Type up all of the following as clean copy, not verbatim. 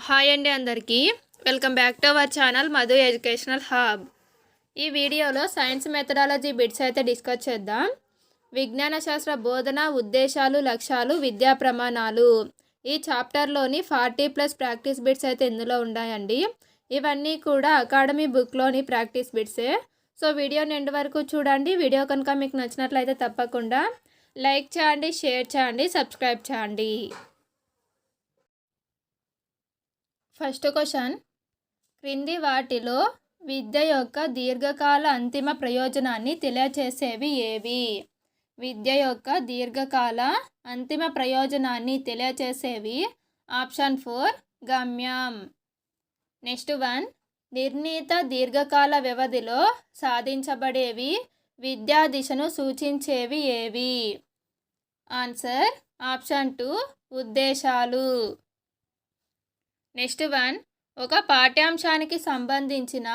Hi అండి అందరికీ welcome back to our channel Madhu educational hub. ఈ వీడియోలో సైన్స్ మెథడాలజీ బిట్స్ అయితే డిస్కస్ చేద్దాం. విజ్ఞాన శాస్త్ర బోధన ఉద్దేశాలు లక్ష్యాలు విద్యా ప్రమాణాలు ఈ చాప్టర్లోని 40+ ప్రాక్టీస్ బిట్స్ అయితే ఇందులో ఉన్నాయండి. ఇవన్నీ కూడా అకాడమీ బుక్లోని ప్రాక్టీస్ బిట్సే. సో వీడియోని ఎండ్ వరకు చూడండి. వీడియో కనుక మీకు నచ్చినట్లయితే తప్పకుండా లైక్ చేయండి, షేర్ చేయండి, సబ్స్క్రైబ్ చేయండి. ఫస్ట్ క్వశ్చన్, క్రింది వాటిలో విద్య యొక్క దీర్ఘకాల అంతిమ ప్రయోజనాన్ని తెలియచేసేవి ఏవి? విద్య యొక్క దీర్ఘకాల అంతిమ ప్రయోజనాన్ని తెలియచేసేవి ఆప్షన్ 4 గమ్యం. నెక్స్ట్ వన్, నిర్ణీత దీర్ఘకాల వ్యవధిలో సాధించబడేవి విద్యా దిశను సూచించేవి ఏవి? ఆన్సర్ ఆప్షన్ 2 ఉద్దేశాలు. నెక్స్ట్ వన్, ఒక పాఠ్యాంశానికి సంబంధించిన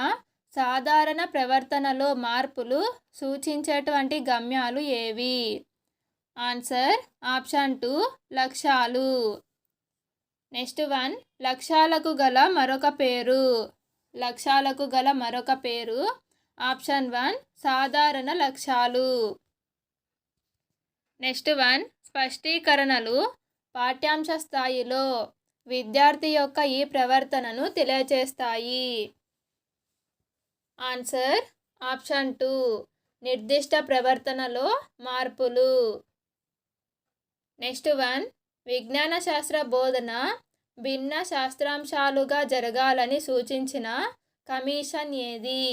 సాధారణ ప్రవర్తనలో మార్పులు సూచించేటువంటి గమ్యాలు ఏవి? ఆన్సర్ ఆప్షన్ 2 లక్ష్యాలు. నెక్స్ట్ వన్, లక్ష్యాలకు గల మరొక పేరు. లక్ష్యాలకు గల మరొక పేరు ఆప్షన్ 1 సాధారణ లక్ష్యాలు. నెక్స్ట్ వన్, స్పష్టీకరణలు పాఠ్యాంశ స్థాయిలో విద్యార్థి యొక్క ఈ ప్రవర్తనను తెలియచేస్తాయి. ఆన్సర్ ఆప్షన్ 2 నిర్దిష్ట ప్రవర్తనలో మార్పులు. నెక్స్ట్ వన్, విజ్ఞాన శాస్త్ర బోధన భిన్న శాస్త్రాంశాలుగా జరగాలని సూచించిన కమిషన్ ఏది?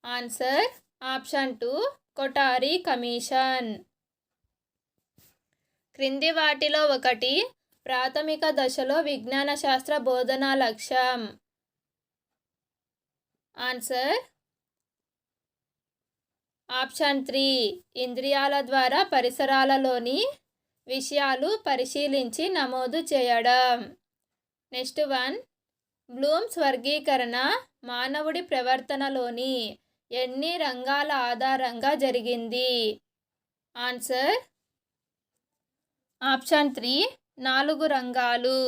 Answer option 2 Kothari commission. క్రింది వాటిలో ఒకటి ప్రాథమిక దశలో విజ్ఞాన శాస్త్ర బోధనా లక్ష్యం. ఆన్సర్ ఆప్షన్ 3 ఇంద్రియాల ద్వారా పరిసరాలలోని విషయాలు పరిశీలించి నమోదు చేయడం. నెక్స్ట్ వన్, బ్లూమ్స్ వర్గీకరణ మానవుడి ప్రవర్తనలోని ఎన్ని రంగాల ఆధారంగా జరిగింది? ఆన్సర్ ఆప్షన్ 3 4 రంగాలు.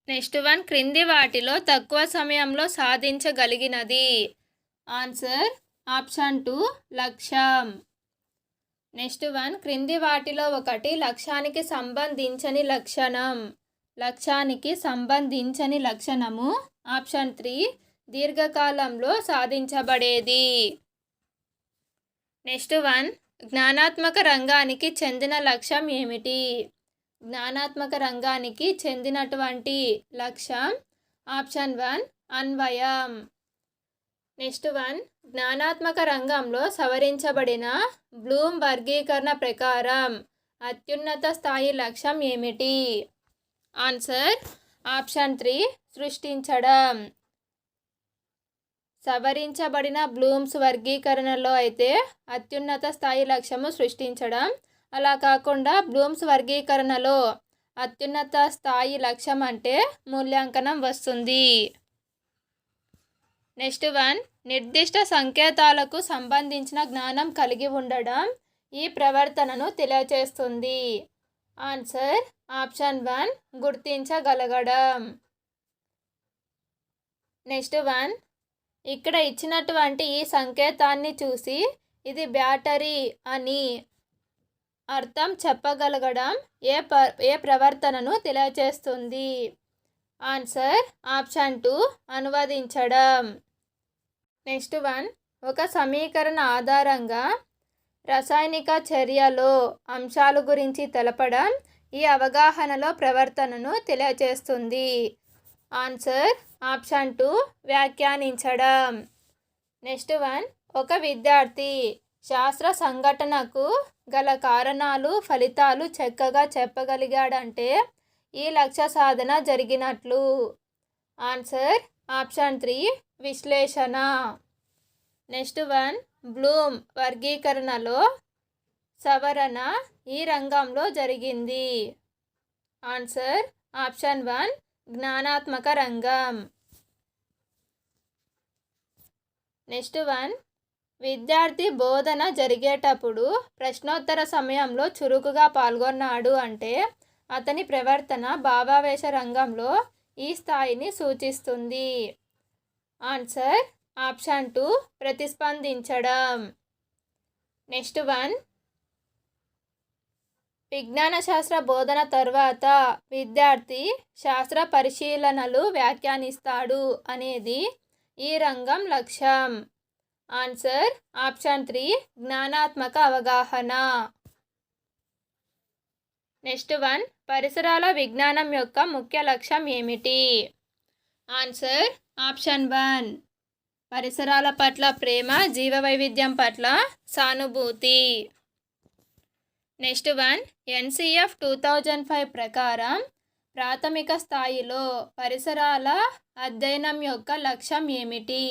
నెక్స్ట్ వన్, క్రింది వాటిలో తక్కువ సమయంలో సాధించగలిగినది? ఆన్సర్ ఆప్షన్ 2 లక్ష్యం. నెక్స్ట్ వన్, క్రింది వాటిలో ఒకటి లక్ష్యానికి సంబంధించని లక్షణం. లక్ష్యానికి సంబంధించని లక్షణము ఆప్షన్ 3 దీర్ఘకాలంలో సాధించబడేది. నెక్స్ట్ వన్, జ్ఞానాత్మక రంగానికి చెందిన లక్ష్యం ఏమిటి? జ్ఞానాత్మక రంగానికి చెందినటువంటి లక్ష్యం ఆప్షన్ 1 అన్వయం. నెక్స్ట్ వన్, జ్ఞానాత్మక రంగంలో సవరించబడిన బ్లూమ్ వర్గీకరణ ప్రకారం అత్యున్నత స్థాయి లక్ష్యం ఏమిటి? ఆన్సర్ ఆప్షన్ 3 సృష్టించడం. సవరించబడిన బ్లూమ్స్ వర్గీకరణలో అయితే అత్యున్నత స్థాయి లక్ష్యము సృష్టించడం. అలా కాకుండా బ్లూమ్స్ వర్గీకరణలో అత్యున్నత స్థాయి లక్ష్యం అంటే మూల్యాంకనం వస్తుంది. నెక్స్ట్ వన్, నిర్దిష్ట సంకేతాలకు సంబంధించిన జ్ఞానం కలిగి ఉండడం ఈ ప్రవర్తనను తెలియచేస్తుంది. Answer option 1 గుర్తించగలగడం. నెక్స్ట్ వన్, ఇక్కడ ఇచ్చినటువంటి ఈ సంకేతాన్ని చూసి ఇది బ్యాటరీ అని అర్థం చెప్పగలగడం ఏ ప్రవర్తనను తెలియచేస్తుంది? Answer option 2 అనువదించడం. నెక్స్ట్ వన్, ఒక సమీకరణ ఆధారంగా రసాయనిక చర్యలో అంశాల గురించి తెలపడం ఈ అవగాహనలో ప్రవర్తనను తెలియచేస్తుంది. Answer option 2 వ్యాఖ్యానించడం. నెక్స్ట్ వన్, ఒక విద్యార్థి శాస్త్ర సంఘటనకు గల కారణాలు ఫలితాలు చక్కగా చెప్పగలిగాడంటే ఈ లక్ష్య సాధన జరిగినట్లు. ఆన్సర్ ఆప్షన్ 3 విశ్లేషణ. నెక్స్ట్ వన్, బ్లూమ్ వర్గీకరణలో సవరణ ఈ రంగంలో జరిగింది. ఆన్సర్ ఆప్షన్ 1 జ్ఞానాత్మక రంగం. నెక్స్ట్ వన్, విద్యార్థి బోధన జరిగేటప్పుడు ప్రశ్నోత్తర సమయంలో చురుకుగా పాల్గొన్నాడు అంటే అతని ప్రవర్తన భావావేశ రంగంలో ఈ స్థాయిని సూచిస్తుంది? Answer option 2 ప్రతిస్పందించడం. నెక్స్ట్ వన్, విజ్ఞాన శాస్త్ర బోధన తర్వాత విద్యార్థి శాస్త్ర పరిశీలనలు వ్యాఖ్యానిస్తాడు అనేది ఈ రంగం లక్ష్యం. ఆన్సర్ ఆప్షన్ 3 జ్ఞానాత్మక అవగాహన. నెక్స్ట్ వన్, పరిసరాల విజ్ఞానం యొక్క ముఖ్య లక్ష్యం ఏమిటి? ఆన్సర్ ఆప్షన్ 1 పరిసరాల పట్ల ప్రేమ, జీవవైవిధ్యం పట్ల సానుభూతి. నెక్స్ట్ వన్, NCF 2005 ప్రకారం ప్రాథమిక స్థాయిలో పరిసరాల అధ్యయనం యొక్క లక్ష్యం ఏమిటి?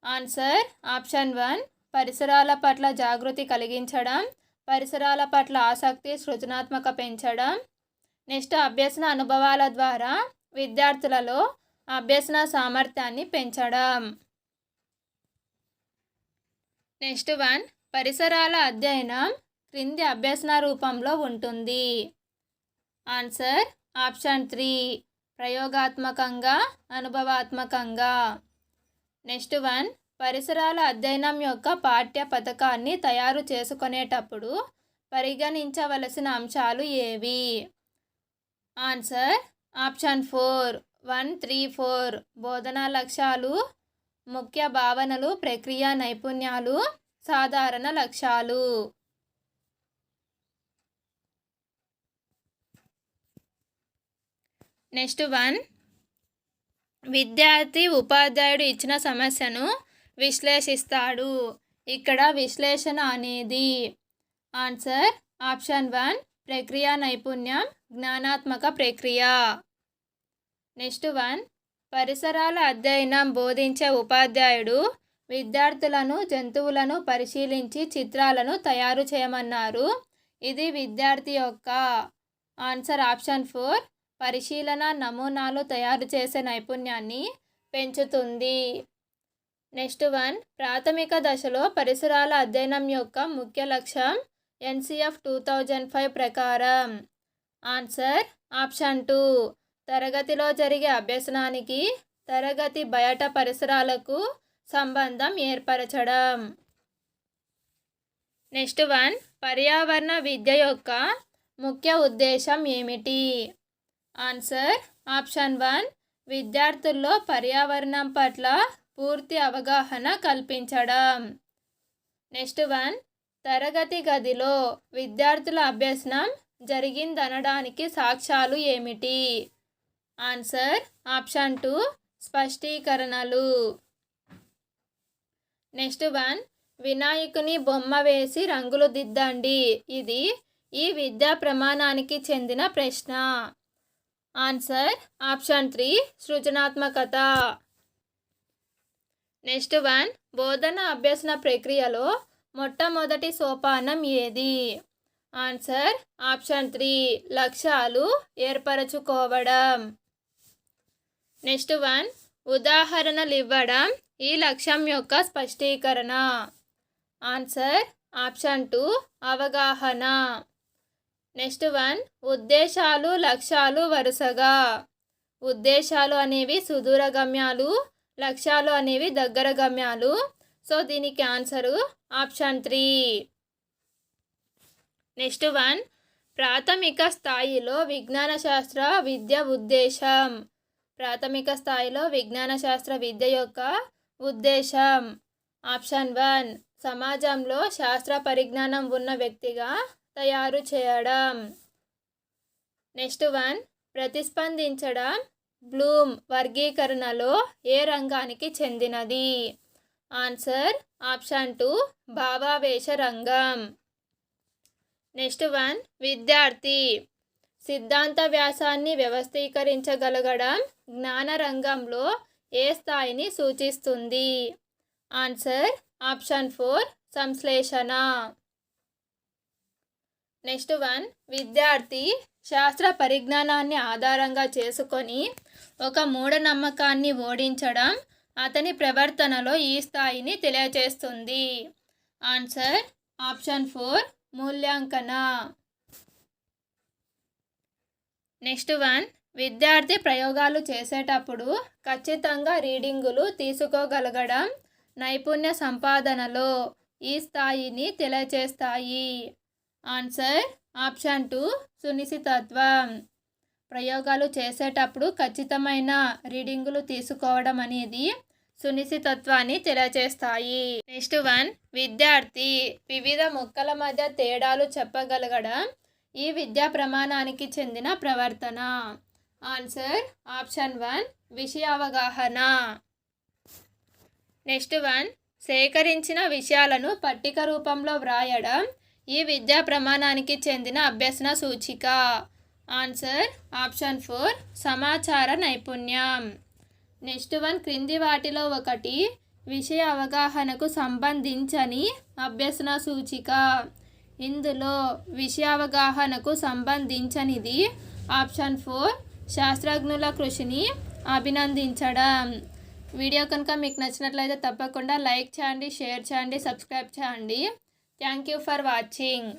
ఆన్సర్ ఆప్షన్ 1 పరిసరాల పట్ల జాగృతి కలిగించడం, పరిసరాల పట్ల ఆసక్తి, సృజనాత్మక పెంచడం. నెక్స్ట్, అభ్యసన అనుభవాల ద్వారా విద్యార్థులలో అభ్యసన సామర్థ్యాన్ని పెంచడం. నెక్స్ట్ వన్, పరిసరాల అధ్యయనం క్రింది అభ్యసన రూపంలో ఉంటుంది. ఆన్సర్ ఆప్షన్ 3 ప్రయోగాత్మకంగా, అనుభవాత్మకంగా. నెక్స్ట్ వన్, పరిసరాల అధ్యయనం యొక్క పాఠ్య పథకాన్ని తయారు చేసుకునేటప్పుడు పరిగణించవలసిన అంశాలు ఏవి? ఆన్సర్ ఆప్షన్ 4 1, 3, 4 బోధనా లక్ష్యాలు, ముఖ్య భావనలు, ప్రక్రియ నైపుణ్యాలు, సాధారణ లక్ష్యాలు. నెక్స్ట్ వన్, విద్యార్థి ఉపాధ్యాయుడు ఇచ్చిన సమస్యను విశ్లేషిస్తాడు. ఇక్కడ విశ్లేషణ అనేది ఆన్సర్ ఆప్షన్ 1 ప్రక్రియ నైపుణ్యం, జ్ఞానాత్మక ప్రక్రియ. నెక్స్ట్ వన్, పరిసరాల అధ్యయనం బోధించే ఉపాధ్యాయుడు విద్యార్థులను జంతువులను పరిశీలించి చిత్రాలను తయారు చేయమన్నారు. ఇది విద్యార్థి యొక్క ఆన్సర్ ఆప్షన్ 4 పరిశీలన, నమూనాలు తయారు చేసే నైపుణ్యాన్ని పెంచుతుంది. నెక్స్ట్ వన్, ప్రాథమిక దశలో పరిసరాల అధ్యయనం యొక్క ముఖ్య లక్ష్యం NCF 2005 ప్రకారం. ఆన్సర్ ఆప్షన్ 2 తరగతిలో జరిగే అభ్యసనానికి తరగతి బయట పరిసరాలకు సంబంధం ఏర్పరచడం. నెక్స్ట్ వన్, పర్యావరణ విద్య యొక్క ముఖ్య ఉద్దేశం ఏమిటి? ఆన్సర్ ఆప్షన్ 1 విద్యార్థుల్లో పర్యావరణం పట్ల పూర్తి అవగాహన కల్పించడం. నెక్స్ట్ వన్, తరగతి గదిలో విద్యార్థుల అభ్యసనం జరిగిందనడానికి సాక్ష్యాలు ఏమిటి? Answer option 2 స్పష్టీకరణలు. నెక్స్ట్ వన్, వినాయకుని బొమ్మ వేసి రంగులు దిద్దండి. ఇది ఈ విద్యా ప్రమాణానికి చెందిన ప్రశ్న. ఆన్సర్ ఆప్షన్ 3 సృజనాత్మకత. నెక్స్ట్ వన్, బోధన అభ్యసన ప్రక్రియలో మొట్టమొదటి సోపానం ఏది? ఆన్సర్ ఆప్షన్ 3 లక్ష్యాలు ఏర్పరచుకోవడం. నెక్స్ట్ వన్, ఉదాహరణలు ఇవ్వడం ఈ లక్ష్యం యొక్క స్పష్టీకరణ. ఆన్సర్ ఆప్షన్ 2 అవగాహన. నెక్స్ట్ వన్, ఉద్దేశాలు, లక్ష్యాలు వరుసగా. ఉద్దేశాలు అనేవి సుదూర గమ్యాలు, లక్ష్యాలు అనేవి దగ్గర గమ్యాలు. సో దీనికి ఆన్సరు ఆప్షన్ 3. నెక్స్ట్ వన్, ప్రాథమిక స్థాయిలో విజ్ఞాన శాస్త్ర విద్య ఉద్దేశం. ప్రాథమిక స్థాయిలో విజ్ఞాన శాస్త్ర విద్య యొక్క ఉద్దేశం. ఆప్షన్ 1 సమాజంలో శాస్త్ర పరిజ్ఞానం ఉన్న వ్యక్తిగా తయారు చేయడం. నెక్స్ట్ వన్, ప్రతిస్పందించడం బ్లూమ్ వర్గీకరణలో ఏ రంగానికి చెందినది? ఆన్సర్ ఆప్షన్ 2 భావావేశ రంగం. నెక్స్ట్ వన్, విద్యార్థి సిద్ధాంత వ్యాసాన్ని వ్యవస్థీకరించగలగడం జ్ఞాన రంగంలో ఏ స్థాయిని సూచిస్తుంది? ఆన్సర్ ఆప్షన్ 4 సంశ్లేషణ. నెక్స్ట్ వన్, విద్యార్థి శాస్త్ర పరిజ్ఞానాన్ని ఆధారంగా చేసుకొని ఒక మూఢనమ్మకాన్ని ఓడించడం అతని ప్రవర్తనలో ఈ స్థాయిని తెలియజేస్తుంది. ఆన్సర్ ఆప్షన్ 4 మూల్యాంకన. నెక్స్ట్ వన్, విద్యార్థి ప్రయోగాలు చేసేటప్పుడు ఖచ్చితంగా రీడింగులు తీసుకోగలగడం నైపుణ్య సంపాదనలో ఈ స్థాయిని తెలియచేస్తాయి. Answer option 2 సునిశ్చితత్వం. ప్రయోగాలు చేసేటప్పుడు ఖచ్చితమైన రీడింగులు తీసుకోవడం అనేది సునిశ్చితత్వాన్ని తెలియచేస్తాయి. నెక్స్ట్ 1, విద్యార్థి వివిధ మొక్కల మధ్య తేడాలు చెప్పగలగడం ఈ విద్యా ప్రమాణానికి చెందిన ప్రవర్తన. ఆన్సర్ ఆప్షన్ 1 విషయ అవగాహన. నెక్స్ట్ 1, సేకరించిన విషయాలను పట్టిక రూపంలో వ్రాయడం ఈ విద్యా ప్రమాణానికి చెందిన అభ్యసన సూచిక. ఆన్సర్ ఆప్షన్ 4 సమాచార నైపుణ్యం. నెక్స్ట్ 1, క్రింది వాటిలో ఒకటి విషయ అవగాహనకు సంబంధించని అభ్యసన సూచిక. ఇందులో విషయ అవగాహనకు సంబంధించనిది ఆప్షన్ 4 శాస్త్రజ్ఞుల కృషిని అభినందించడం. వీడియో కనుక మీకు నచ్చినట్లయితే తప్పకుండా లైక్ చేయండి, షేర్ చేయండి, సబ్స్క్రైబ్ చేయండి. Thank you for watching.